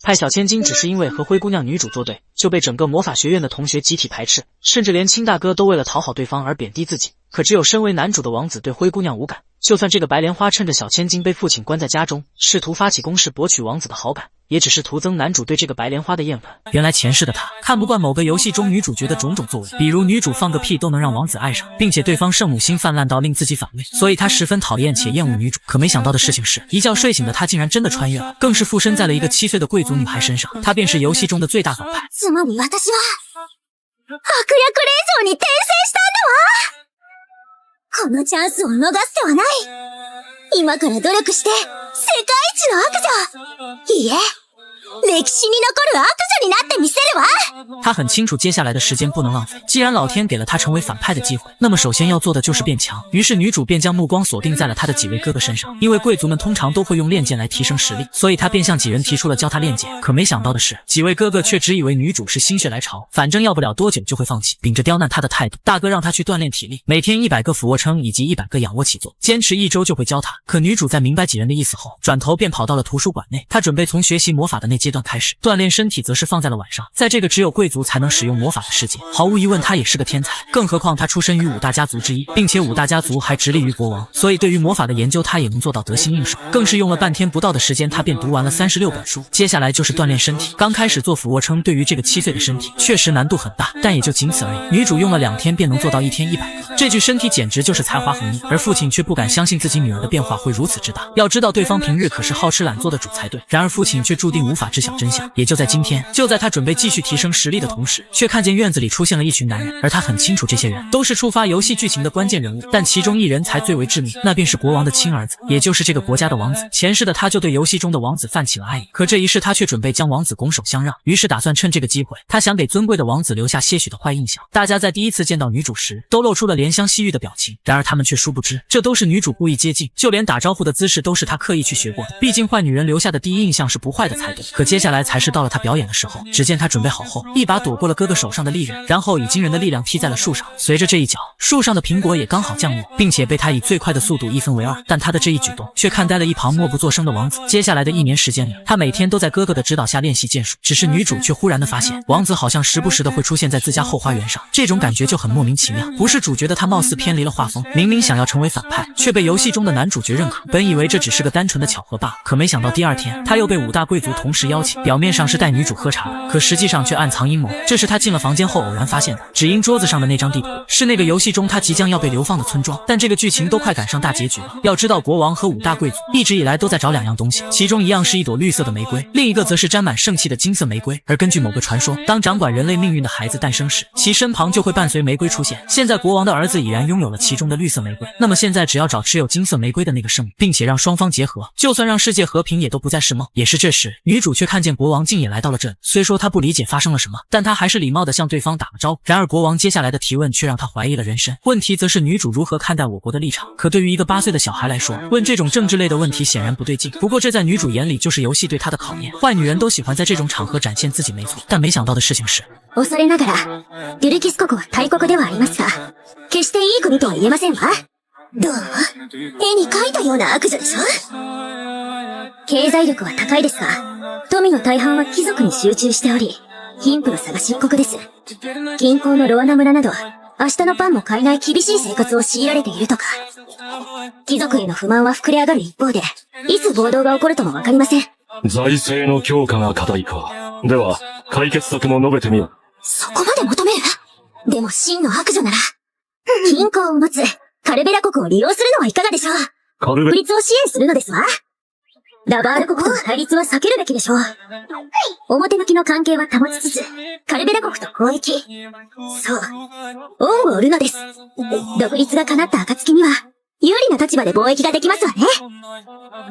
害小千金只是因为和灰姑娘女主作对，就被整个魔法学院的同学集体排斥，甚至连亲大哥都为了讨好对方而贬低自己。可只有身为男主的王子对灰姑娘无感，就算这个白莲花趁着小千金被父亲关在家中，试图发起攻势博取王子的好感，也只是徒增男主对这个白莲花的厌烦。原来前世的他看不惯某个游戏中女主角的种种作为，比如女主放个屁都能让王子爱上，并且对方圣母心泛滥到令自己反胃，所以他十分讨厌且厌恶女主。可没想到的事情是，一觉睡醒的他竟然真的穿越了，更是附身在了一个7岁的贵族女孩身上，她便是游戏中的最大反派。つまり私は悪役令嬢に転生したんだわ。このチャンスを逃す手はない。今から努力して世界一の悪女、いいえ、歴史に残る悪女になってみせるわ。他很清楚接下来的时间不能浪费，既然老天给了他成为反派的机会，那么首先要做的就是变强。于是女主便将目光锁定在了他的几位哥哥身上，因为贵族们通常都会用练剑来提升实力，所以他便向几人提出了教他练剑。可没想到的是，几位哥哥却只以为女主是心血来潮，反正要不了多久就会放弃，秉着刁难他的态度，大哥让他去锻炼体力，每天100个俯卧撑以及100个仰卧起坐，坚持1周就会教他。可女主在明白几人的意思后，转头便跑到了图书馆内，她准备从学习魔法的那阶段开始，锻炼身体则是放在了晚上。在这个只有贵族才能使用魔法的世界，毫无疑问他也是个天才，更何况他出身于5大家族之一，并且5大家族还直隶于国王，所以对于魔法的研究他也能做到得心应手。更是用了半天不到的时间，他便读完了36本书。接下来就是锻炼身体，刚开始做俯卧撑对于这个7岁的身体确实难度很大，但也就仅此而已。女主用了2天便能做到1天100个，这具身体简直就是才华横溢，而父亲却不敢相信自己女儿的变化会如此之大。要知道对方平日可是好吃懒做的主才对，然而父亲却注定无法知晓真相。也就在今天，就在他准备继续提升实力的同时，却看见院子里出现了一群男人，而他很清楚这些人都是触发游戏剧情的关键人物，但其中一人才最为致命，那便是国王的亲儿子，也就是这个国家的王子。前世的他就对游戏中的王子泛起了爱意，可这一世他却准备将王子拱手相让，于是打算趁这个机会，他想给尊贵的王子留下些许的坏印象。大家在第一次见到女主时都露出了怜香惜玉的表情，然而他们却殊不知，这都是女主故意接近，就连打招呼的姿势都是她刻意去学过的。毕竟坏女人留下的第一印象是不坏的才对。可接下来才是到了她表演的时候，只见她准备好后，一把躲过了哥哥手上的利刃，然后以惊人的力量踢在了树上。随着这一脚，树上的苹果也刚好降落，并且被他以最快的速度一分为二。但他的这一举动却看呆了一旁默不作声的王子。接下来的1年时间里，他每天都在哥哥的指导下练习剑术，只是女主却忽然的发现，王子好像时不时的会出现在自家后花园上，这种感觉就很莫名其妙。不是主角的他貌似偏离了画风，明明想要成为反派，却被游戏中的男主角认可。本以为这只是个单纯的巧合罢了，可没想到第2天，他又被5大贵族同时邀请，表面上是带女主喝茶的，可实际上却暗藏阴谋。这是他进了房间后偶然发现的，只因桌子上的那张地图是那个游戏中他即将要被流放的村庄。但这个剧情都快赶上大结局了，要知道国王和5大贵族一直以来都在找2样东西，其中一样是一朵绿色的玫瑰，另一个则是沾满圣气的金色玫瑰。而根据某个传说，当掌管人类命运的孩子诞生时，其身旁就会伴随玫瑰出现。现在国王的儿子已然拥有了其中的绿色玫瑰，那么现在只要找持有金色玫瑰的那个圣母，并且让双方结合，就算让世界和平也都不再是梦。也是这时，女主却看见国王竟也来到了这里。虽说她不理解发生了什么，但她还是礼貌地向对方打了招呼。然而国王接下来的提问却让她怀疑了人生。问题则是女主如何看待我国的立场。可对于一个8岁的小孩来说，问这种政治类的问题显然不对劲。不过这在女主眼里就是游戏对她的考验，坏女人都喜欢在这种场合展现自己没错。但没想到的事情是，恐れながら、デュルキス国は大国ではありますが、決していい国とは言えませんわ。どう？絵に描いたような悪女でしょ？経済力は高いですが、富の大半は貴族に集中しており、貧富の差が深刻です。近郊のロアナ村など、明日のパンも買えない厳しい生活を強いられているとか。貴族への不満は膨れ上がる一方で、いつ暴動が起こるともわかりません。財政の強化が課題か。では、解決策も述べてみよ。そこまで求める？でも真の悪女なら、金庫を持つカルベラ国を利用するのはいかがでしょう？独立を支援するのですわ。ラバール国との対立は避けるべきでしょう。表向きの関係は保ちつつ、カルベラ国と交易。そう、恩を売るのです。独立が叶った暁には、有利な立場で貿易ができますわね。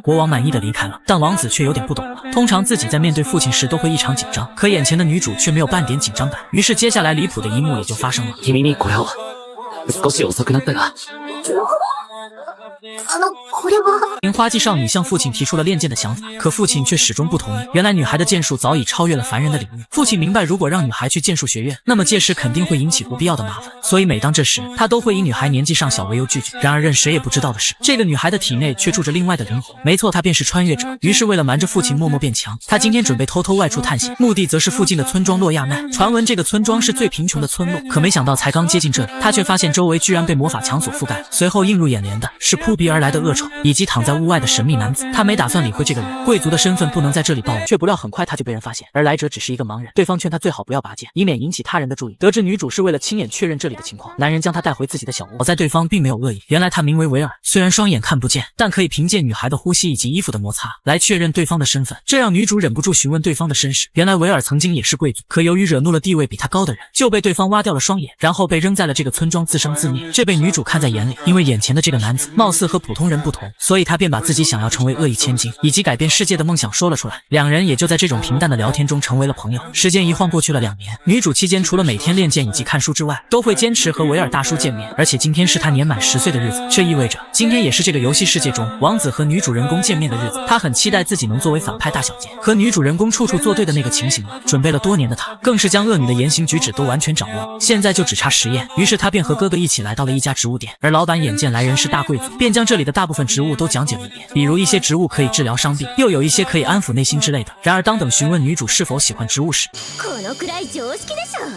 国王满意的离开了，但王子却有点不懂了。通常自己在面对父亲时都会异常紧张，可眼前的女主却没有半点紧张感。于是接下来离谱的一幕也就发生了。君にこれを。少し遅くなったが。これは。樱花季少女向父亲提出了练剑的想法，可父亲却始终不同意。原来女孩的剑术早已超越了凡人的领域。父亲明白，如果让女孩去剑术学院，那么届时肯定会引起不必要的麻烦，所以每当这时，他都会以女孩年纪尚小为由拒绝。然而任谁也不知道的是，这个女孩的体内却住着另外的灵魂。没错，她便是穿越者。于是为了瞒着父亲默默变强，她今天准备偷偷外出探险，目的则是附近的村庄洛亚奈。传闻这个村庄是最贫穷的村落，可没想到才刚接近这里，她却发现周围居然被魔法墙所覆盖。随后映入眼帘的是扑鼻而来的恶臭，以及躺在屋外的神秘男子。他没打算理会这个人，贵族的身份不能在这里暴露，却不料很快他就被人发现，而来者只是一个盲人。对方劝他最好不要拔剑，以免引起他人的注意。得知女主是为了亲眼确认这里的情况，男人将她带回自己的小屋。好在对方并没有恶意，原来他名为维尔，虽然双眼看不见，但可以凭借女孩的呼吸以及衣服的摩擦来确认对方的身份，这让女主忍不住询问对方的身世。原来维尔曾经也是贵族，可由于惹怒了地位比他高的人，就被对方挖掉了双眼，然后被扔在了这个村庄自生自灭。这被女主看在眼里，因为眼前的这个男子貌似和普通人不同，所以她便把自己想要成为恶意千金以及改变世界的梦想说了出来。两人也就在这种平淡的聊天中成为了朋友。时间一晃过去了2年，女主期间除了每天练剑以及看书之外，都会坚持和维尔大叔见面，而且今天是他年满10岁的日子，这意味着今天也是这个游戏世界中王子和女主人公见面的日子。他很期待自己能作为反派大小姐和女主人公处处作对的那个情形了。准备了多年的他，更是将恶女的言行举止都完全掌握，现在就只差实验。于是他便和哥哥一起来到了一家植物店，而老板眼见来人是大贵族，便将这里的大部分植物都讲解了一遍，比如一些植物可以治疗伤病，又有一些可以安抚内心之类的。然而当等询问女主是否喜欢植物时，このくらい常識でしょ。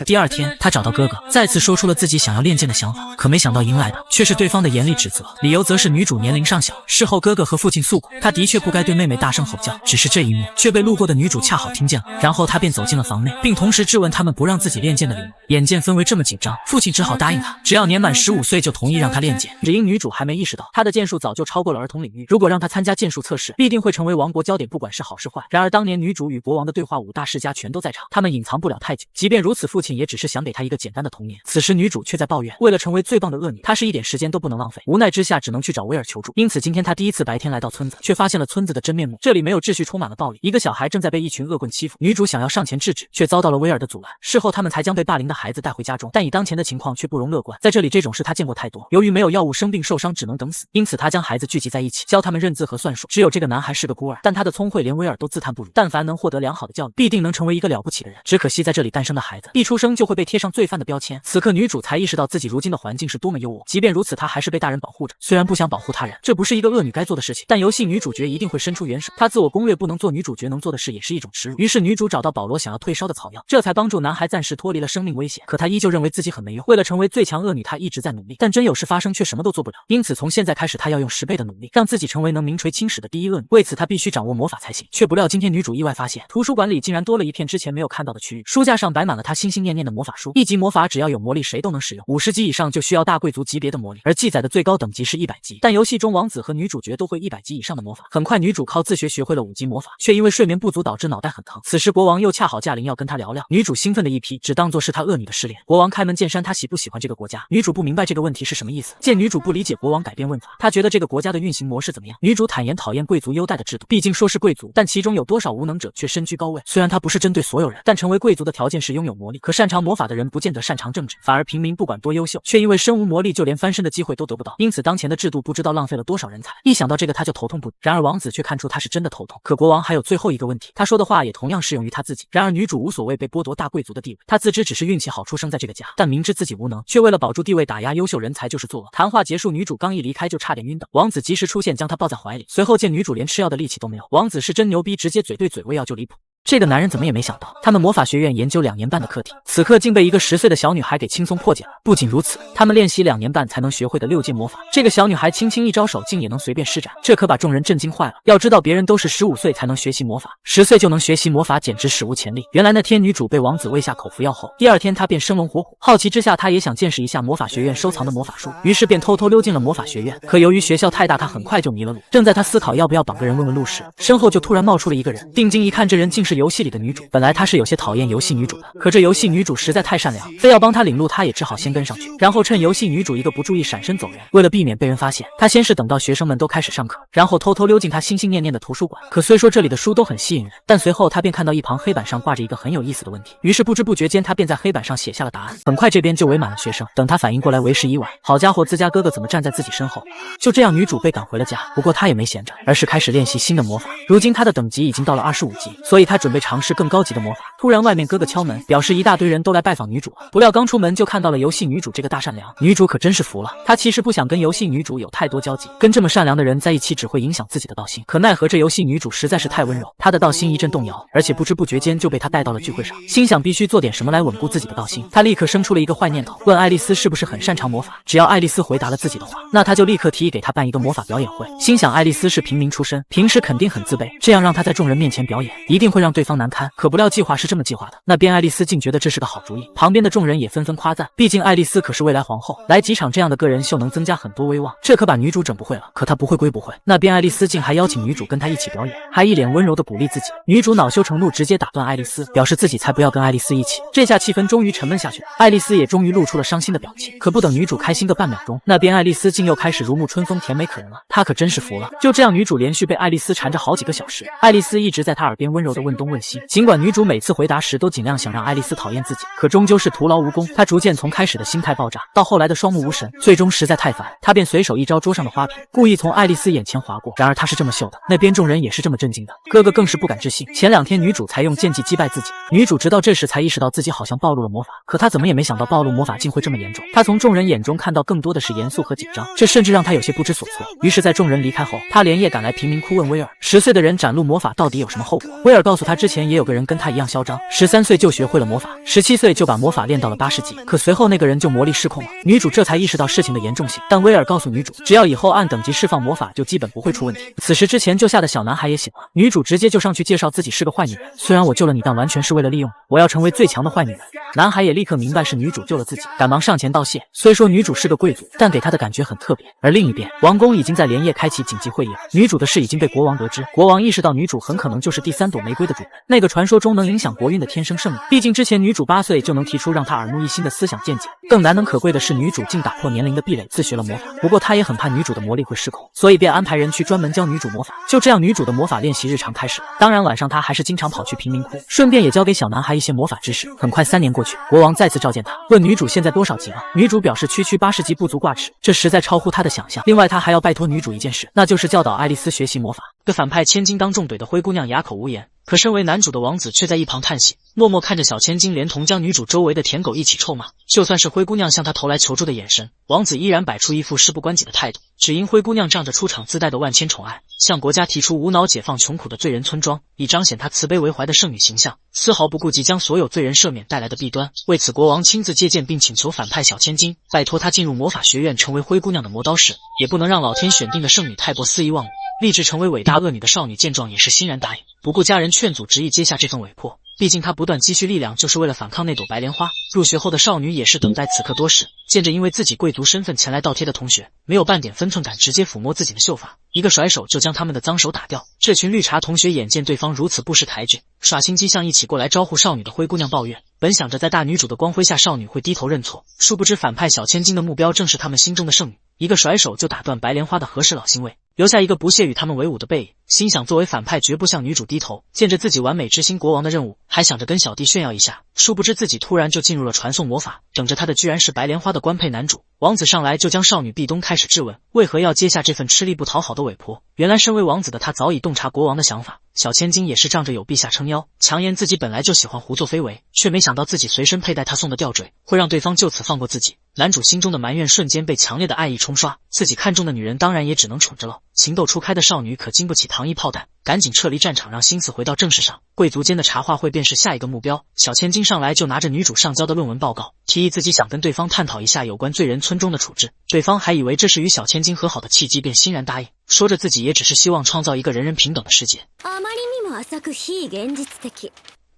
第二天，他找到哥哥，再次说出了自己想要练剑的想法，可没想到迎来的却是对方的严厉指责，理由则是女主年龄尚小。事后哥哥和父亲诉苦，他的确不该对妹妹大声吼叫，只是这一幕却被路过的女主恰好听见了。然后他便走进了房内，并同时质问他们不让自己练剑的理由。眼见氛围这么紧张，父亲只好答应他，只要年满15岁就同意让他练剑。只因女主还没意识到，她的剑术早就超过了儿童领域，如果让她参加剑术测试，必定会成为王国焦点，不管是好是坏。然而当年女主与国王的对话，5大世家全都在场，他们隐藏不了太久。即便如此，父亲也只是想给她一个简单的童年。此时女主却在抱怨，为了成为最棒的恶女，她是一点时间都不能浪费。无奈之下，只能去找威尔求助。因此今天她第一次白天来到村子，却发现了村子的真面目。这里没有秩序，充满了暴力。一个小孩正在被一群恶棍欺负，女主想要上前制止，却遭到了威尔的阻拦。事后他们才将被霸凌的孩子带回家中，但以当前的情况却不容乐观。在这里这种事她见过太多，由于没有药物，生病受伤只能等死，因此她将孩子聚集在一起，教他们认字和算术。只有这个男孩是个孤儿，但他的聪慧连威尔都自叹不如。但凡能获得良好的教育，必定能成为一个了不起的人。只可惜在这里诞生的孩子，一出生就会被贴上罪犯的标签。此刻女主才意识到自己如今的环境是多么优渥，即便如此，她还是被大人保护着。虽然不想保护他人，这不是一个恶女该做的事情，但游戏女主角一定会伸出援手。她自我攻略不能做女主角能做的事，也是一种耻辱。于是女主找到保罗想要退烧的草药，这才帮助男孩暂时脱离了生命危险。可她依旧认为自己很没用，为了成为最强恶女，她一直在努力，但真有事发生却什么都做不了。因此从现在开始，她要用10倍的努力，让自己成为能名垂青史的第一恶女。为此她必须掌握魔法才行。却不料今天女主意外发现，图书馆里竟然多了一片之前没有看到的区域，书架上摆满了她心心念念的魔法书。1级魔法只要有魔力谁都能使用，50级以上就需要大贵族级别的魔力，而记载的最高等级是100级。但游戏中王子和女主角都会100级以上的魔法。很快女主靠自学学会了5级魔法，却因为睡眠不足导致脑袋很疼。此时国王又恰好驾临要跟她聊聊，女主兴奋的一批，只当作是她恶女的失恋。国王开门见山，他喜不喜欢这个国家？女主不明白这个问题是什么意思。见女主不理解，国王改变问法，他觉得这个国家的运行模式怎么样？女主坦言讨厌贵族优待的制度，毕竟说是贵族，但其中有多少无能者却身居高位。虽然他不是针对所有人，但成为贵族的条件是拥有魔力。可擅长魔法的人不见得擅长政治，反而平民不管多优秀，却因为身无魔力就连翻身的机会都得不到。因此当前的制度不知道浪费了多少人才。一想到这个他就头痛不已。然而王子却看出他是真的头痛。可国王还有最后一个问题，他说的话也同样适用于他自己。然而女主无所谓被剥夺大贵族的地位，她自知只是运气好出生在这个家，但明知自己无能，却为了保住地位打压优秀人才就是作恶。谈话结束，女主刚一离开就差点晕倒，王子及时出现将她抱在怀里。随后见女主连吃药的力气都没有，王子是真牛逼，直接嘴对嘴喂药就离谱。这个男人怎么也没想到，他们魔法学院研究2年半的课题，此刻竟被一个10岁的小女孩给轻松破解了。不仅如此，他们练习2年半才能学会的6阶魔法，这个小女孩轻轻一招手，竟也能随便施展，这可把众人震惊坏了。要知道别人都是15岁才能学习魔法，10岁就能学习魔法，简直史无前例。原来那天女主被王子喂下口服药后，第2天她便生龙活虎。好奇之下，她也想见识一下魔法学院收藏的魔法书，于是便偷偷溜进了魔法学院。可由于学校太大，她很快就迷了路。正在她思考要不要绑个人问问路时，身后就突然冒出了一个人。定睛一看，这人竟是是游戏里的女主。本来他是有些讨厌游戏女主的，可这游戏女主实在太善良，非要帮他领路，他也只好先跟上去，然后趁游戏女主一个不注意闪身走人。为了避免被人发现，他先是等到学生们都开始上课，然后偷偷溜进他心心念念的图书馆。可虽说这里的书都很吸引人，但随后他便看到一旁黑板上挂着一个很有意思的问题，于是不知不觉间他便在黑板上写下了答案。很快这边就围满了学生，等他反应过来，为时已晚。好家伙，自家哥哥怎么站在自己身后？就这样，女主被赶回了家。不过她也没闲着，而是开始练习新的魔法。如今她的等级已经到了25级，所以她准备尝试更高级的魔法。突然外面哥哥敲门，表示一大堆人都来拜访女主了。不料刚出门就看到了游戏女主这个大善良，女主可真是服了。她其实不想跟游戏女主有太多交集，跟这么善良的人在一起只会影响自己的道心。可奈何这游戏女主实在是太温柔，她的道心一阵动摇，而且不知不觉间就被她带到了聚会上。心想必须做点什么来稳固自己的道心，她立刻生出了一个坏念头，问爱丽丝是不是很擅长魔法。只要爱丽丝回答了自己的话，那她就立刻提议给她办一个魔法表演会。心想爱丽丝是平民出身，平时肯定很自卑，这样让她在众人面前表演，一定会让对方难堪。可不料计划是这么计划的，那边爱丽丝竟觉得这是个好主意，旁边的众人也纷纷夸赞，毕竟爱丽丝可是未来皇后，来几场这样的个人秀能增加很多威望，这可把女主整不会了。可她不会归不会，那边爱丽丝竟还邀请女主跟她一起表演，还一脸温柔的鼓励自己。女主恼羞成怒，直接打断爱丽丝，表示自己才不要跟爱丽丝一起。这下气氛终于沉闷下去了，爱丽丝也终于露出了伤心的表情。可不等女主开心个半秒钟，那边爱丽丝竟又开始如沐春风，甜美可人了。她可真是服了。就这样，女主连续被爱丽丝缠着好几个小时，爱丽丝一直在她耳边温柔的问东问西。尽管女主每次回答时都尽量想让爱丽丝讨厌自己，可终究是徒劳无功。她逐渐从开始的心态爆炸，到后来的双目无神，最终实在太烦，她便随手一招桌上的花瓶，故意从爱丽丝眼前划过。然而她是这么秀的，那边众人也是这么震惊的，哥哥更是不敢置信。前2天女主才用剑技击败自己，女主直到这时才意识到自己好像暴露了魔法，可她怎么也没想到暴露魔法竟会这么严重。她从众人眼中看到更多的是严肃和紧张，这甚至让她有些不知所措。于是在众人离开后，她连夜赶来贫民窟问威尔，10岁的人展露魔法到底有什么后果。威尔告诉她，之前也有个人跟她一样嚣张，13岁就学会了魔法，17岁就把魔法练到了80级，可随后那个人就魔力失控了。女主这才意识到事情的严重性，但威尔告诉女主，只要以后按等级释放魔法就基本不会出问题。此时之前就吓的小男孩也醒了，女主直接就上去介绍自己是个坏女人，虽然我救了你，但完全是为了利用你，我要成为最强的坏女人。男孩也立刻明白是女主救了自己，赶忙上前道谢。虽说女主是个贵族，但给他的感觉很特别。而另一边，王宫已经在连夜开启紧急会议了，女主的事已经被国王得知，国王意识到女主很可能就是第3朵玫瑰的主人，那个传说中能影响国运的天生圣女。毕竟之前女主8岁就能提出让她耳目一新的思想见解，更难能可贵的是女主竟打破年龄的壁垒，自学了魔法。不过她也很怕女主的魔力会失控，所以便安排人去专门教女主魔法。就这样，女主的魔法练习日常开始了。当然晚上她还是经常跑去贫民窟，顺便也教给小男孩一些魔法知识。很快3年过去，国王再次召见她，问女主现在多少级了。女主表示区80级不足挂齿，这实在超乎她的想象。另外她还要拜托女主一件事，那就是教导爱丽丝学习魔法。个反派千金当众怼的灰姑娘哑口无言，可身为男主的王子却在一旁叹息，默默看着小千金连同将女主周围的舔狗一起臭骂。就算是灰姑娘向他投来求助的眼神，王子依然摆出一副事不关己的态度，只因灰姑娘仗着出场自带的万千宠爱，向国家提出无脑解放穷苦的罪人村庄，以彰显她慈悲为怀的圣女形象，丝毫不顾及将所有罪人赦免带来的弊端。为此，国王亲自接见并请求反派小千金拜托她进入魔法学院，成为灰姑娘的魔刀士，也不能让老天选定的圣女太过肆意妄语，立志成为伟大恶女的少女见状也是欣然答应，不顾家人劝阻，执意接下这份委迫。毕竟她不断积蓄力量，就是为了反抗那朵白莲花。入学后的少女也是等待此刻多时，见着因为自己贵族身份前来倒贴的同学，没有半点分寸感，直接抚摸自己的秀发，一个甩手就将他们的脏手打掉。这群绿茶同学眼见对方如此不识抬举，耍心机向一起过来招呼少女的灰姑娘抱怨，本想着在大女主的光辉下少女会低头认错，殊不知反派小千金的目标正是他们心中的圣女，一个甩手就打断白莲花的和事佬行为，留下一个不屑与他们为伍的背影。心想作为反派绝不向女主低头，见着自己完美执行国王的任务，还想着跟小弟炫耀一下，殊不知自己突然就进入了传送魔法，等着他的居然是白莲花的官配男主。王子上来就将少女壁咚开始质问，为何要接下这份吃力不讨好的委托。原来身为王子的他早已洞察国王的想法，小千金也是仗着有陛下撑腰，强言自己本来就喜欢胡作非为，却没想到自己随身佩戴他送的吊坠会让对方就此放过自己。男主心中的埋怨瞬间被强烈的爱意冲刷，自己看中的女人当然也只能宠着了。情窦初开的少女可经不起糖衣炮弹，赶紧撤离战场，让心思回到正事上。贵族间的茶话会便是下一个目标。小千金上来就拿着女主上交的论文报告，提议自己想跟对方探讨一下有关罪人村中的处置。对方还以为这是与小千金和好的契机，便欣然答应，说着自己也只是希望创造一个人人平等的世界。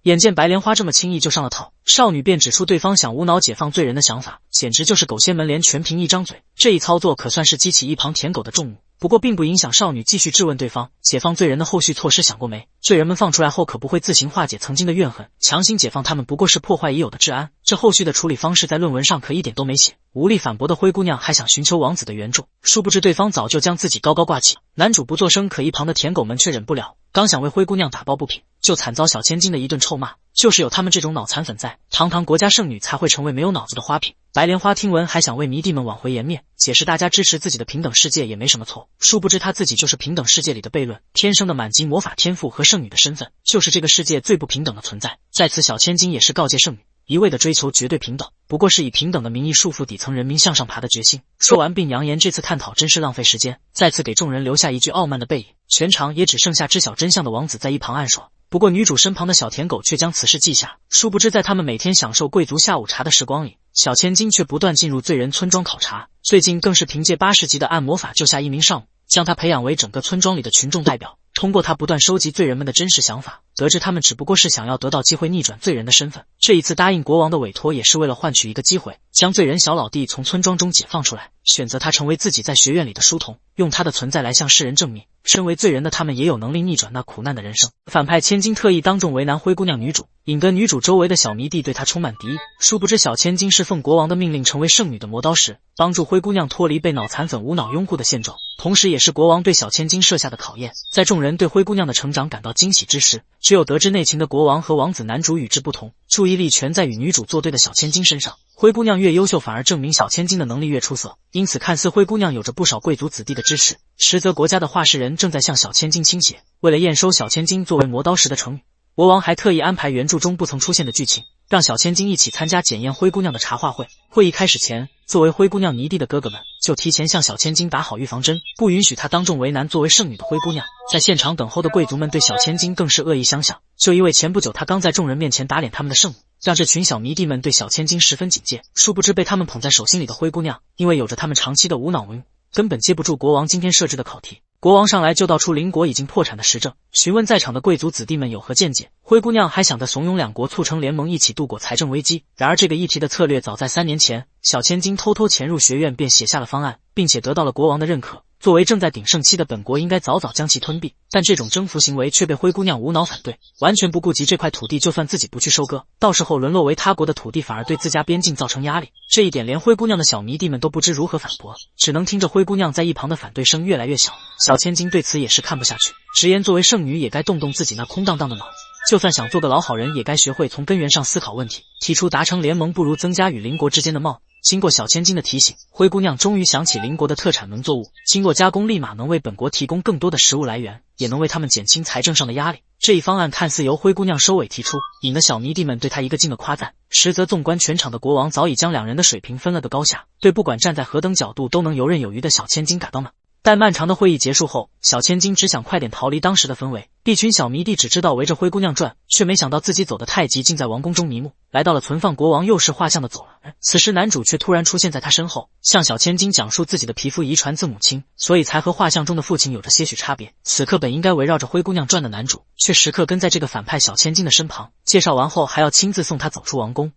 眼见白莲花这么轻易就上了套，少女便指出对方想无脑解放罪人的想法，简直就是狗掀门帘，全凭一张嘴。这一操作可算是激起一旁舔狗的众怒。不过并不影响少女继续质问对方，解放罪人的后续措施想过没？罪人们放出来后可不会自行化解曾经的怨恨，强行解放他们不过是破坏已有的治安，这后续的处理方式在论文上可一点都没写。无力反驳的灰姑娘还想寻求王子的援助，殊不知对方早就将自己高高挂起。男主不作声，可一旁的舔狗们却忍不了，刚想为灰姑娘打抱不平，就惨遭小千金的一顿臭骂。就是有他们这种脑残粉在，堂堂国家圣女才会成为没有脑子的花瓶。白莲花听闻还想为迷弟们挽回颜面，解释大家支持自己的平等世界也没什么错，殊不知他自己就是平等世界里的悖论，天生的满级魔法天赋和圣女的身份，就是这个世界最不平等的存在。在此小千金也是告诫圣女，一味的追求绝对平等，不过是以平等的名义束缚底层人民向上爬的决心。说完并扬言这次探讨真是浪费时间，再次给众人留下一句傲慢的背影。全场也只剩下知晓真相的王子在一旁暗爽。不过女主身旁的小舔狗却将此事记下，殊不知在他们每天享受贵族下午茶的时光里，小千金却不断进入罪人村庄考察，最近更是凭借80级的暗魔法救下一名少女，将她培养为整个村庄里的群众代表。通过他不断收集罪人们的真实想法，得知他们只不过是想要得到机会逆转罪人的身份。这一次答应国王的委托也是为了换取一个机会，将罪人小老弟从村庄中解放出来，选择他成为自己在学院里的书童，用他的存在来向世人证明，身为罪人的他们也有能力逆转那苦难的人生。反派千金特意当众为难灰姑娘女主，引得女主周围的小迷弟对她充满敌意。殊不知小千金是奉国王的命令成为圣女的磨刀石，帮助灰姑娘脱离被脑残粉无脑拥护的现状，同时也是国王对小千金设下的考验。在众人对灰姑娘的成长感到惊喜之时，只有得知内情的国王和王子男主与之不同，注意力全在与女主作对的小千金身上。灰姑娘越优秀，反而证明小千金的能力越出色，因此看似灰姑娘有着不少贵族子弟的支持，实则国家的话事人正在向小千金倾斜。为了验收小千金作为磨刀石的成语，国王还特意安排原著中不曾出现的剧情，让小千金一起参加检验灰姑娘的茶话会。会议开始前，作为灰姑娘迷弟的哥哥们就提前向小千金打好预防针，不允许她当众为难作为圣女的灰姑娘。在现场等候的贵族们对小千金更是恶意相向，就因为前不久她刚在众人面前打脸他们的圣母，让这群小迷弟们对小千金十分警戒。殊不知被他们捧在手心里的灰姑娘，因为有着他们长期的无脑文，根本接不住国王今天设置的考题。国王上来就道出邻国已经破产的实证，询问在场的贵族子弟们有何见解。灰姑娘还想着怂恿两国促成联盟，一起度过财政危机。然而这个议题的策略早在3年前，小千金偷偷潜入学院便写下了方案，并且得到了国王的认可。作为正在鼎盛期的本国，应该早早将其吞并，但这种征服行为却被灰姑娘无脑反对，完全不顾及这块土地就算自己不去收割，到时候沦落为他国的土地反而对自家边境造成压力。这一点连灰姑娘的小迷弟们都不知如何反驳，只能听着灰姑娘在一旁的反对声越来越小。小千金对此也是看不下去，直言作为圣女也该动动自己那空荡荡的脑子，就算想做个老好人也该学会从根源上思考问题，提出达成联盟不如增加与邻国之间的贸易。经过小千金的提醒，灰姑娘终于想起邻国的特产农作物，经过加工立马能为本国提供更多的食物来源，也能为他们减轻财政上的压力。这一方案看似由灰姑娘收尾提出，引得小迷弟们对她一个劲的夸赞，实则纵观全场的国王早已将两人的水平分了个高下，对不管站在何等角度都能游刃有余的小千金感到满。待漫长的会议结束后，小千金只想快点逃离当时的氛围，一群小迷弟只知道围着灰姑娘转，却没想到自己走得太急，竟在王宫中迷目，来到了存放国王右氏画像的走廊。此时男主却突然出现在他身后，向小千金讲述自己的皮肤遗传自母亲，所以才和画像中的父亲有着些许差别。此刻本应该围绕着灰姑娘转的男主，却时刻跟在这个反派小千金的身旁，介绍完后还要亲自送她走出王宫。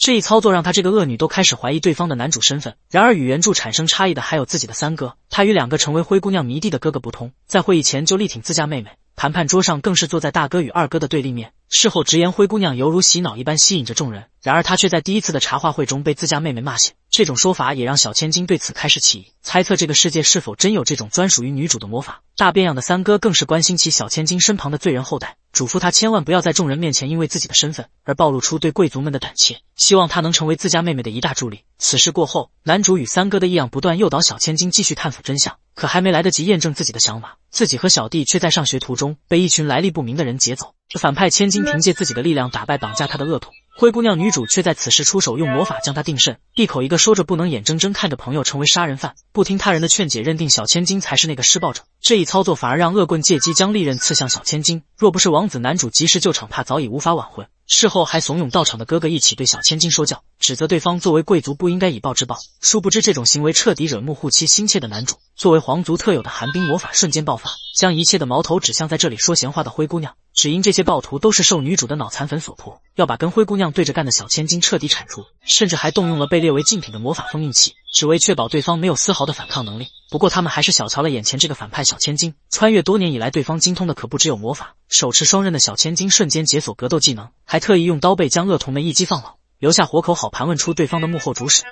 这一操作让他这个恶女都开始怀疑对方的男主身份。然而与原著产生差异的还有自己的三哥，他与两个成为灰姑娘迷弟的哥哥不同，在会议前就力挺自家妹妹，谈判桌上更是坐在大哥与二哥的对立面，事后直言灰姑娘犹如洗脑一般吸引着众人。然而他却在第一次的茶话会中被自家妹妹骂醒，这种说法也让小千金对此开始起疑，猜测这个世界是否真有这种专属于女主的魔法。大变样的三哥更是关心起小千金身旁的罪人后代，嘱咐他千万不要在众人面前因为自己的身份而暴露出对贵族们的胆怯，希望他能成为自家妹妹的一大助力。此事过后，男主与三哥的异样不断诱导小千金继续探索真相，可还没来得及验证自己的想法，自己和小弟却在上学途中被一群来历不明的人劫走。这反派千金凭借自己的力量打败绑架他的恶徒，灰姑娘女主却在此时出手用魔法将她定身，一口一个说着不能眼睁睁看着朋友成为杀人犯，不听他人的劝解，认定小千金才是那个施暴者。这一操作反而让恶棍借机将利刃刺向小千金，若不是王子男主及时救场，怕早已无法挽回。事后还怂恿到场的哥哥一起对小千金说教，指责对方作为贵族不应该以暴制暴。殊不知这种行为彻底惹怒护妻心切的男主，作为皇族特有的寒冰魔法瞬间爆发，将一切的矛头指向在这里说闲话的灰姑娘。只因这些暴徒都是受女主的脑残粉所迫，要把跟灰姑娘对着干的小千金彻底铲除，甚至还动用了被列为禁品的魔法封印器，只为确保对方没有丝毫的反抗能力。不过他们还是小瞧了眼前这个反派小千金，穿越多年以来，对方精通的可不只有魔法。手持双刃的小千金瞬间解锁格斗技能，还特意用刀背将恶徒们一击放老，留下活口好盘问出对方的幕后主使。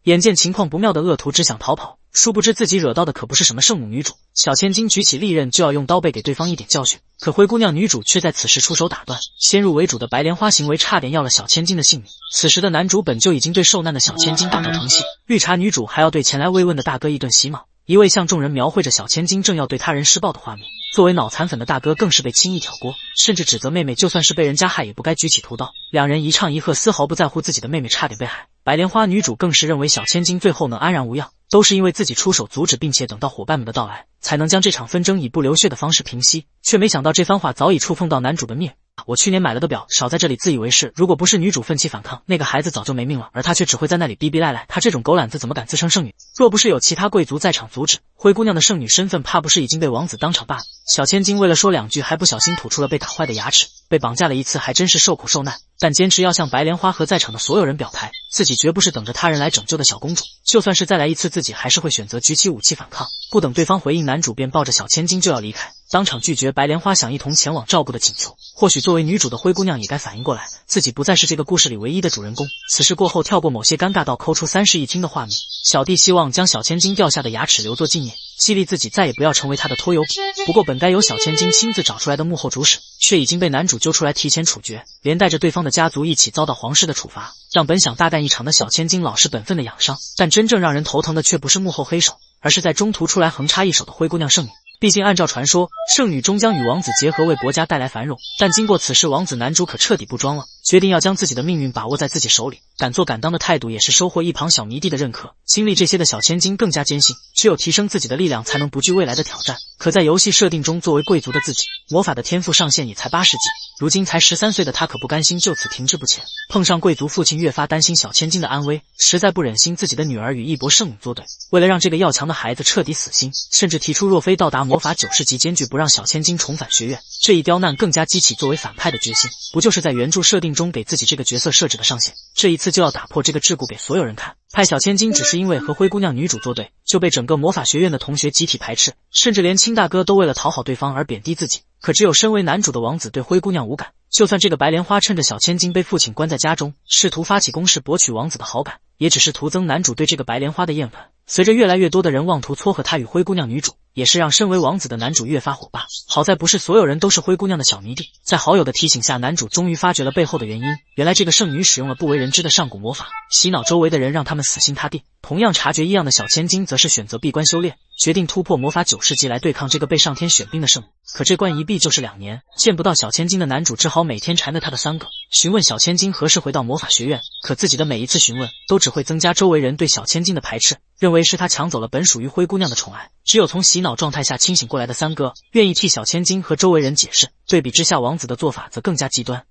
眼见情况不妙的恶徒只想逃跑，殊不知自己惹到的可不是什么圣母女主。小千金举起利刃就要用刀背给对方一点教训，可灰姑娘女主却在此时出手打断，先入为主的白莲花行为差点要了小千金的性命。此时的男主本就已经对受难的小千金感到疼惜，绿茶女主还要对前来慰问的大哥一顿洗脑，一味向众人描绘着小千金正要对他人施暴的画面。作为脑残粉的大哥更是被轻易挑锅，甚至指责妹妹就算是被人家害也不该举起屠刀。两人一唱一和，丝毫不在乎自己的妹妹差点被害。白莲花女主更是认为小千金最后能安然无恙，都是因为自己出手阻止，并且等到伙伴们的到来，才能将这场纷争以不流血的方式平息。却没想到这番话早已触碰到男主的面。我去年买了的表，少在这里自以为是，如果不是女主奋起反抗，那个孩子早就没命了，而他却只会在那里逼逼赖赖，他这种狗懒子怎么敢自称圣女？若不是有其他贵族在场阻止，灰姑娘的圣女身份怕不是已经被王子当场罢免。小千金为了说两句，还不小心吐出了被打坏的牙齿，被绑架了一次还真是受苦受难，但坚持要向白莲花和在场的所有人表态，自己绝不是等着他人来拯救的小公主，就算是再来一次，自己还是会选择举起武器反抗。不等对方回应，男主便抱着小千金就要离开，当场拒绝白莲花想一同前往照顾的请求。或许作为女主的灰姑娘也该反应过来，自己不再是这个故事里唯一的主人公。此事过后，跳过某些尴尬到抠出3室一厅的画面，小弟希望将小千金掉下的牙齿留作纪念，激励自己再也不要成为他的拖油瓶。不过本该由小千金亲自找出来的幕后主使，却已经被男主揪出来提前处决，连带着对方的家族一起遭到皇室的处罚，让本想大干一场的小千金老实本分的养伤。但真正让人头疼的却不是幕后黑手，而是在中途出来横插一手的灰姑娘圣女。毕竟按照传说，圣女终将与王子结合，为国家带来繁荣，但经过此事，王子男主可彻底不装了，决定要将自己的命运把握在自己手里，敢做敢当的态度也是收获一旁小迷弟的认可。经历这些的小千金更加坚信，只有提升自己的力量才能不惧未来的挑战。可在游戏设定中，作为贵族的自己，魔法的天赋上限也才80级，如今才13岁的他可不甘心就此停滞不前，碰上贵族父亲越发担心小千金的安危，实在不忍心自己的女儿与一博圣女作对，为了让这个要强的孩子彻底死心，甚至提出若非到达魔法90级，坚决不让小千金重返学院。这一刁难更加激起作为反派的决心，不就是在原著设定中给自己这个角色设置的上限，这一次就要打破这个桎梏给所有人看。派小千金只是因为和灰姑娘女主作对，就被整个魔法学院的同学集体排斥，甚至连亲大哥都为了讨好对方而贬低自己。可只有身为男主的王子对灰姑娘无感，就算这个白莲花趁着小千金被父亲关在家中，试图发起攻势博取王子的好感，也只是徒增男主对这个白莲花的厌烦。随着越来越多的人妄图撮合他与灰姑娘女主，也是让身为王子的男主越发火爆。好在不是所有人都是灰姑娘的小迷弟，在好友的提醒下，男主终于发觉了背后的原因。原来这个圣女使用了不为人知的上古魔法，洗脑周围的人，让他们死心塌地。同样察觉异样的小千金则是选择闭关修炼，决定突破魔法90级来对抗这个被上天选兵的圣女。可这关一闭就是2年，见不到小千金的男主只好每天缠着他的3个，询问小千金何时回到魔法学院。可自己的每一次询问都只会增加周围人对小千金的排斥，认为是他抢走了本属于灰姑娘的宠爱。只有从洗脑状态下清醒过来的3个愿意替小千金和周围人解释。对比之下，王子的做法则更加极端。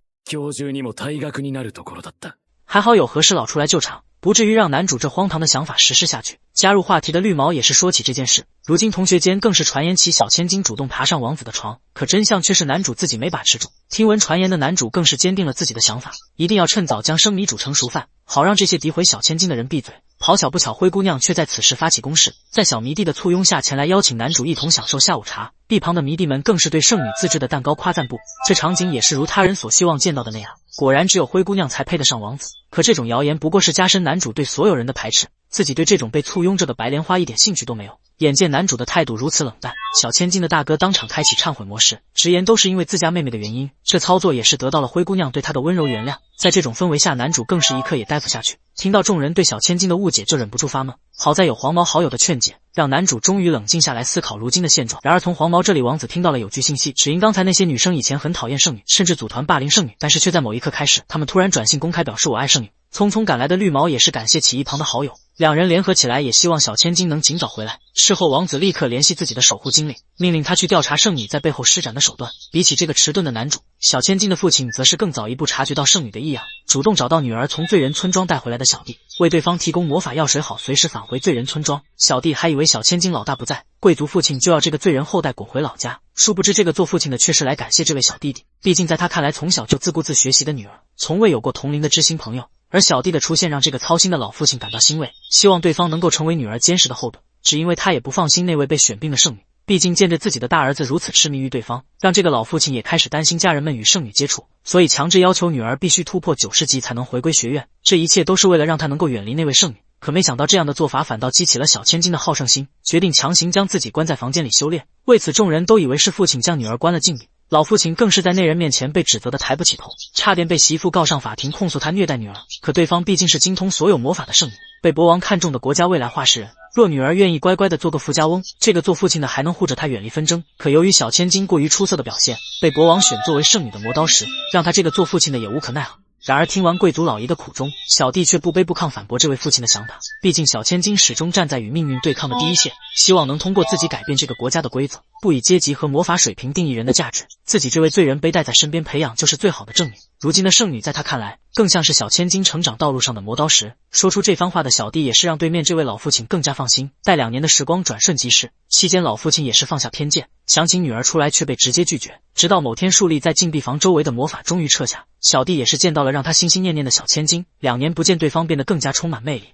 还好有和事佬出来救场，不至于让男主这荒唐的想法实施下去。加入话题的绿毛也是说起这件事，如今同学间更是传言起小千金主动爬上王子的床，可真相却是男主自己没把持住。听闻传言的男主更是坚定了自己的想法，一定要趁早将生米煮成熟饭，好让这些诋毁小千金的人闭嘴。好巧不巧，灰姑娘却在此时发起攻势，在小迷弟的簇拥下前来邀请男主一同享受下午茶。一旁的迷弟们更是对圣女自制的蛋糕夸赞不，这场景也是如他人所希望见到的那样。果然只有灰姑娘才配得上王子。可这种谣言不过是加深男主对所有人的排斥，自己对这种被簇拥着的白莲花一点兴趣都没有。眼见男主的态度如此冷淡，小千金的大哥当场开启忏悔模式，直言都是因为自家妹妹的原因。这操作也是得到了灰姑娘对他的温柔原谅。在这种氛围下，男主更是一刻也待不下去，听到众人对小千金的误解就忍不住发闷。好在有黄毛好友的劝解，让男主终于冷静下来思考如今的现状。然而从黄毛这里，王子听到了有句信息，只因刚才那些女生以前很讨厌圣女，甚至组团霸凌圣女，但是却在某一刻开始，他们突然转信公开表示我爱圣女。匆匆赶来的绿毛也是感谢起一旁的好友，两人联合起来也希望小千金能尽早回来。事后王子立刻联系自己的守护精灵，命令他去调查圣女在背后施展的手段。比起这个迟钝的男主，小千金的父亲则是更早一步察觉到圣女的异样，主动找到女儿从罪人村庄带回来的小弟，为对方提供魔法药水，好随时返回罪人村庄。小弟还以为小千金老大不在，贵族父亲就要这个罪人后代滚回老家，殊不知这个做父亲的却是来感谢这位小弟弟，毕竟在他看来，从小就自顾自学习的女儿，从未有过同龄的知心朋友，而小弟的出现让这个操心的老父亲感到欣慰，希望对方能够成为女儿坚实的后盾，只因为他也不放心那位被选定的圣女。毕竟见着自己的大儿子如此痴迷于对方，让这个老父亲也开始担心家人们与圣女接触，所以强制要求女儿必须突破90级才能回归学院。这一切都是为了让他能够远离那位圣女。可没想到这样的做法反倒激起了小千金的好胜心，决定强行将自己关在房间里修炼。为此众人都以为是父亲将女儿关了禁闭，老父亲更是在内人面前被指责的抬不起头，差点被媳妇告上法庭控诉他虐待女儿。可对方毕竟是精通所有魔法的圣女，被国王看中的国家未来话事人，若女儿愿意乖乖的做个富家翁，这个做父亲的还能护着她远离纷争。可由于小千金过于出色的表现，被国王选作为圣女的磨刀石，让他这个做父亲的也无可奈何。然而听完贵族老爷的苦衷，小弟却不卑不亢反驳这位父亲的想法。毕竟小千金始终站在与命运对抗的第一线，希望能通过自己改变这个国家的规则，不以阶级和魔法水平定义人的价值。自己这位罪人被带在身边培养就是最好的证明。如今的圣女在他看来，更像是小千金成长道路上的磨刀石。说出这番话的小弟也是让对面这位老父亲更加放心。待2年的时光转瞬即逝，期间老父亲也是放下偏见，想请女儿出来却被直接拒绝。直到某天树立在禁闭房周围的魔法终于撤下，小弟也是见到了让他心心念念的小千金。2年不见，对方变得更加充满魅力，